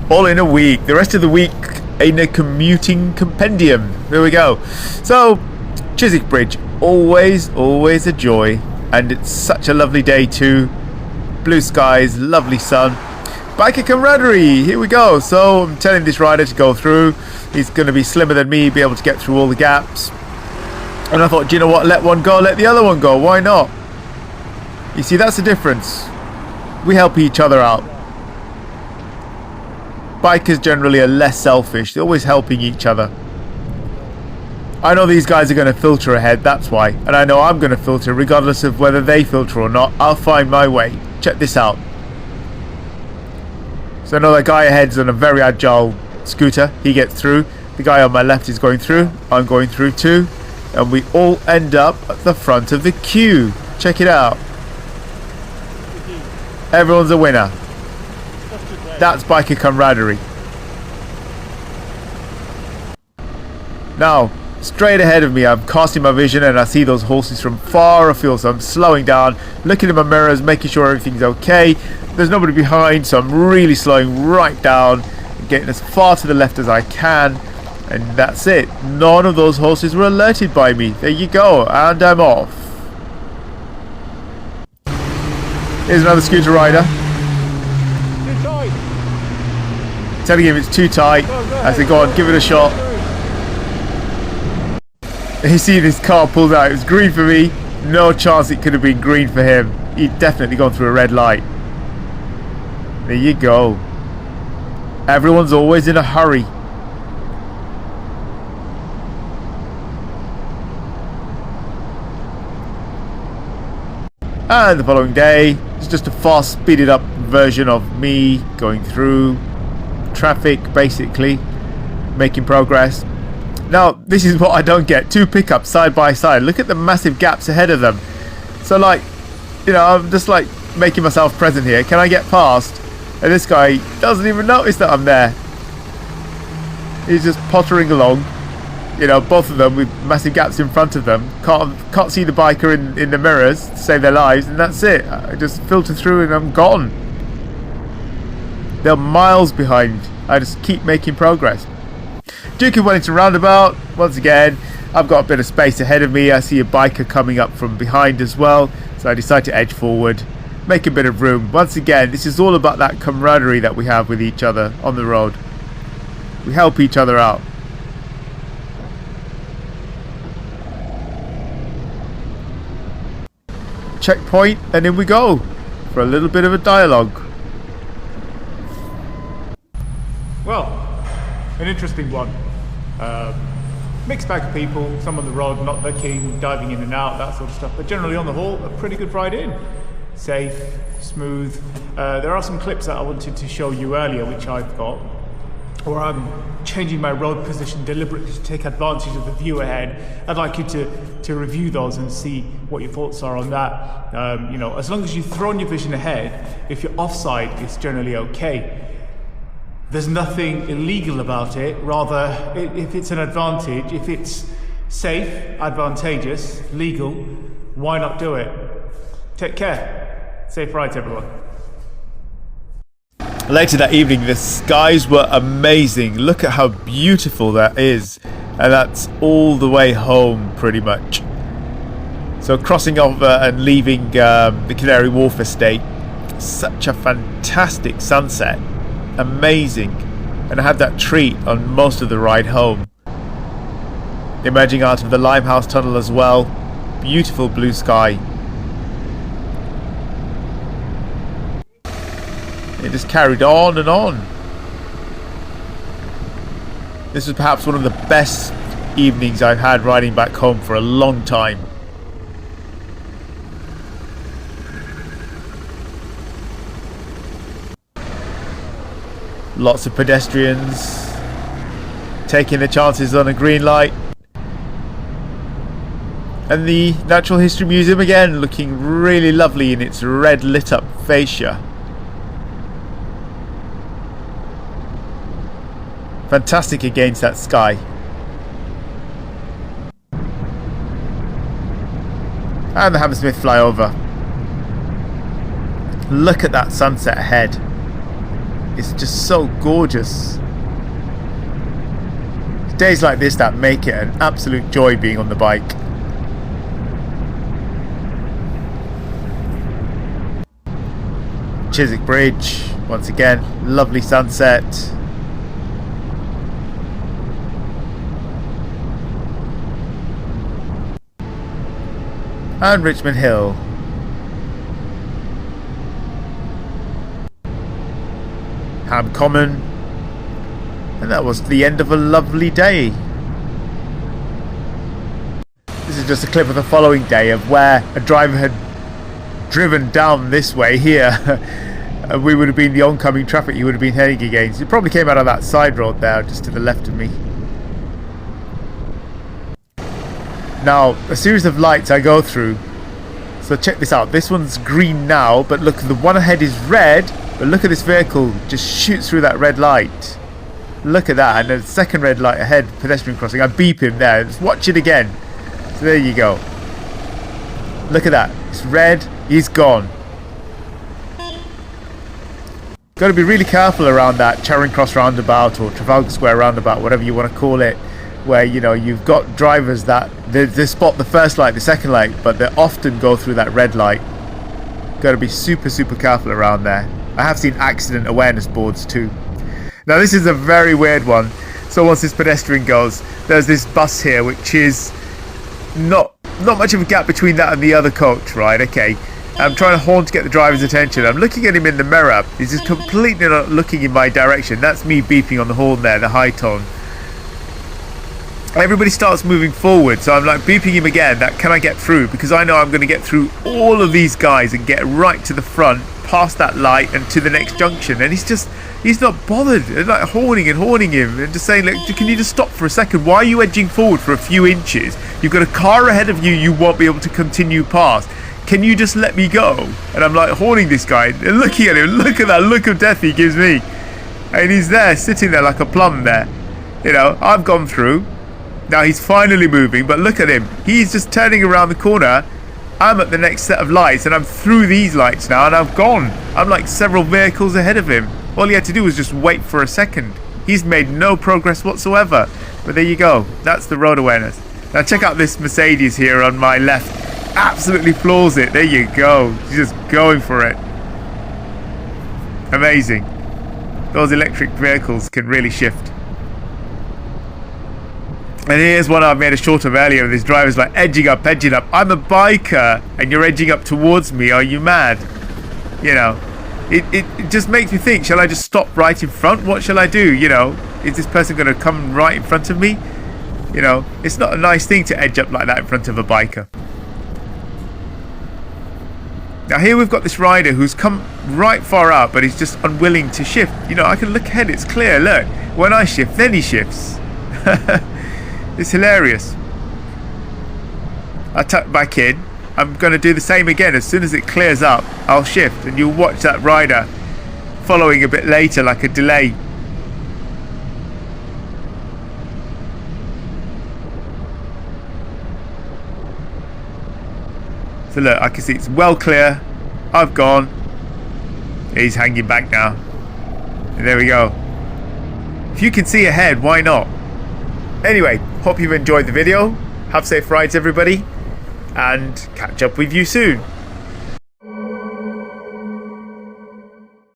All in a week. The rest of the week in a commuting compendium. There we go. So, Chiswick Bridge, always a joy. And it's such a lovely day too. Blue skies, lovely sun. Biker camaraderie, here we go. So I'm telling this rider to go through. He's going to be slimmer than me, be able to get through all the gaps. And I thought, do you know what, let one go, let the other one go, why not? You see, that's the difference. We help each other out. Bikers generally are less selfish, they're always helping each other. I know these guys are going to filter ahead, that's why. And I know I'm going to filter regardless of whether they filter or not. I'll find my way. Check this out. So I know that guy ahead's on a very agile scooter. He gets through. The guy on my left is going through. I'm going through too. And we all end up at the front of the queue. Check it out. Everyone's a winner. That's biker camaraderie. Now, straight ahead of me, I'm casting my vision and I see those horses from far afield. So I'm slowing down, looking in my mirrors, making sure everything's okay. There's nobody behind, so I'm really slowing right down, getting as far to the left as I can, and that's it. None of those horses were alerted by me. There you go, and I'm off. Here's another scooter rider. Too tight. Telling him it's too tight. I say, go on, give it a shot. And you see this car pulls out. It was green for me. No chance it could have been green for him. He'd definitely gone through a red light. There you go. Everyone's always in a hurry. And the following day, it's just a fast, speeded up version of me going through traffic, basically, making progress. Now, this is what I don't get. Two pickups side by side. Look at the massive gaps ahead of them. So, like, you know, I'm just like making myself present here. Can I get past? And this guy doesn't even notice that I'm there. He's just pottering along. You know, both of them with massive gaps in front of them. Can't see the biker in the mirrors to save their lives, and that's it. I just filter through and I'm gone. They're miles behind. I just keep making progress. Duke of Wellington roundabout. Once again, I've got a bit of space ahead of me. I see a biker coming up from behind as well, so I decide to edge forward. Make a bit of room. Once again, this is all about that camaraderie that we have with each other on the road. We help each other out. Checkpoint, and in we go for a little bit of a dialogue. Well, an interesting one. Mixed bag of people, some on the road not looking, diving in and out, that sort of stuff, but generally on the whole, a pretty good ride in. Safe, smooth. There are some clips that I wanted to show you earlier, which I've got, where I'm changing my road position deliberately to take advantage of the view ahead. I'd like you to review those and see what your thoughts are on that. You know, as long as you've thrown your vision ahead, if you're offside, it's generally okay. There's nothing illegal about it. Rather, if it's an advantage, if it's safe, advantageous, legal, why not do it? Take care. Safe rides, everyone. Later that evening, the skies were amazing. Look at how beautiful that is. And that's all the way home, pretty much. So crossing over and leaving the Canary Wharf estate. Such a fantastic sunset. Amazing. And I had that treat on most of the ride home. Emerging out of the Limehouse Tunnel as well. Beautiful blue sky. It just carried on and on. This was perhaps one of the best evenings I've had riding back home for a long time. Lots of pedestrians taking their chances on a green light. And the Natural History Museum again looking really lovely in its red lit up fascia. Fantastic against that sky. And the Hammersmith flyover. Look at that sunset ahead. It's just so gorgeous. It's days like this that make it an absolute joy being on the bike. Chiswick Bridge, once again, lovely sunset. And Richmond Hill. Ham Common. And that was the end of a lovely day. This is just a clip of the following day of where a driver had driven down this way here. We would have been the oncoming traffic you would have been heading against. It probably came out of that side road there, just to the left of me. Now, a series of lights I go through. So check this out. This one's green now, but look, the one ahead is red. But look at this vehicle, just shoots through that red light. Look at that, and the second red light ahead, pedestrian crossing. I beep him there. Let's watch it again. So there you go. Look at that. It's red. He's gone. Got to be really careful around that Charing Cross roundabout or Trafalgar Square roundabout, whatever you want to call it, where, you know, you've got drivers that they spot the first light, the second light, but they often go through that red light. Got to be super careful around there. I have seen accident awareness boards too. Now this is a very weird one. So once this pedestrian goes, there's this bus here which is not much of a gap between that and the other coach, right? Okay. I'm trying to horn to get the driver's attention. I'm looking at him in the mirror. He's just completely not looking in my direction. That's me beeping on the horn there, the high tone. Everybody starts moving forward, so I'm like beeping him again, that can I get through, because I know I'm going to get through all of these guys and get right to the front, past that light and to the next junction. And he's not bothered. And like horning him and just saying, like, can you just stop for a second? Why are you edging forward for a few inches? You've got a car ahead of you won't be able to continue past. Can you just let me go? And I'm like horning this guy and looking at him. Look at that look of death he gives me. And he's there, sitting there like a plum there. You know, I've gone through. Now he's finally moving, but look at him. He's just turning around the corner. I'm at the next set of lights and I'm through these lights now and I've gone. I'm like several vehicles ahead of him. All he had to do was just wait for a second. He's made no progress whatsoever. But there you go. That's the road awareness. Now check out this Mercedes here on my left. Absolutely floors it. There you go. She's just going for it. Amazing. Those electric vehicles can really shift. And here's one I made a short of earlier. This driver's like edging up. I'm a biker and you're edging up towards me. Are you mad? You know, it just makes me think, shall I just stop right in front? What shall I do? You know, is this person going to come right in front of me? You know, it's not a nice thing to edge up like that in front of a biker. Now here we've got this rider who's come right far up, but he's just unwilling to shift. You know, I can look ahead, it's clear, look. When I shift, then he shifts. It's hilarious. I tuck back in. I'm going to do the same again. As soon as it clears up, I'll shift. And you'll watch that rider following a bit later, like a delay. So look, I can see it's well clear. I've gone. He's hanging back now. And there we go. If you can see ahead, why not? Anyway, hope you've enjoyed the video. Have safe rides, everybody. And catch up with you soon.